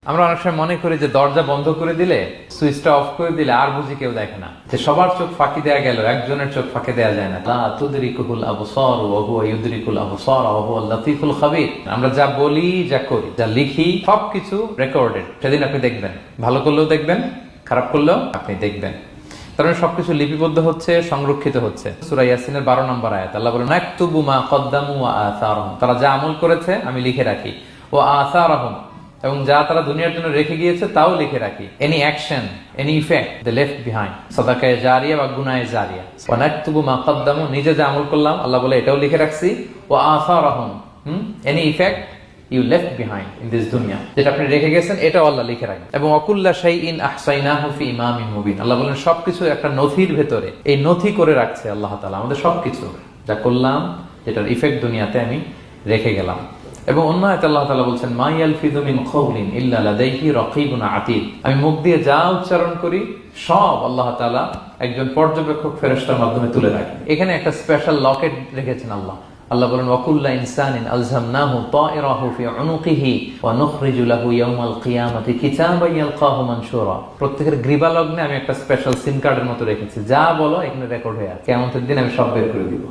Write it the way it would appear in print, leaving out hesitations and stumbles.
আমরা অনেক সময় মনে করি যে দরজা বন্ধ করে দিলে, সুইচটা অফ করে দিলে আর বুঝি কেউ দেখে না, যে সবার চোখ ফাঁকি দেয়া গেল, একজনের চোখ ফাঁকি দেয়া যায় না। লা তুদরিকুহুল আবসার ওয়া হুয়া ইউদরিকুল আবসার ওয়া হুয়াল লাতীফুল খাবীর। আমরা যা বলি, যা করি, যা লিখি, সবকিছু রেকর্ডেড। সেদিন আপনি দেখবেন, ভালো করলেও দেখবেন, খারাপ করলেও আপনি দেখবেন। কারণ সবকিছু লিপিবদ্ধ হচ্ছে, সংরক্ষিত হচ্ছে। সূরা ইয়াসিনের 12 নম্বর আয়াত, আল্লাহ বলেন নাকতুবু মা কদ্দামু ওয়া আসারহুম। তারা যা আমল করেছে আমি লিখে রাখি, ওয়া আসারহুম, এবং যা তারা দুনিয়ার জন্য রেখে গিয়েছে তাও লিখে রাখি। এনি অ্যাকশন, এনি ইফেক্ট দে লেফট বিহাইন্ড, সাদাকায়ে জারিয়া বা গুনাহে জারিয়া। ওয়া নাকতুবু মা কদ্দামু, নিজে যা আমল করলাম আল্লাহ বলে এটাও লিখে রাখছি। ওয়া আসারহুম, any effect you left behind in this দুনিয়া, যেটা আপনি রেখে গেছেন এটাও আল্লাহ লিখে রাখেন। এবং অকুল্লা শাইইন আহসাইনাহু ফি ইমামিন মুবিন, আল্লাহ বলেন সবকিছু একটা নথির ভেতরে, এই নথি করে রাখছে আল্লাহ তাআলা আমাদের সবকিছু, যা করলাম, যেটার ইফেক্ট দুনিয়াতে আমি রেখে গেলাম। এবং অন্য আয়াতে আল্লাহ তাআলা বলছেন মা ইয়ালফিযু মিন কাওলিন ইল্লা লাদাইহি রাকীবুন আতীদ, আমি মুখ দিয়ে যা উচ্চারণ করি সব আল্লাহ তাআলা একজন পর্যবেক্ষক ফেরেশতার মাধ্যমে তুলে রাখেন। এখানে একটা স্পেশাল লকেট রেখেছেন আল্লাহ। আল্লাহ বলেন ওয়াকুল্লা ইনসানিন আলজামনাহু তায়রাহু ফি উনুকিহি ওয়া নুখরিজু লাহু ইয়াওমাল কিয়ামাতি কিতাবান ইয়ালকাহু মানশুরা। প্রত্যেকের গ্রীবালগ্নে আমি একটা স্পেশাল সিম কার্ডের মতো রেখেছি, যা বলো এখানে রেকর্ড হয়ে আছে, কিয়ামতের দিন আমি সব বের করে দিব।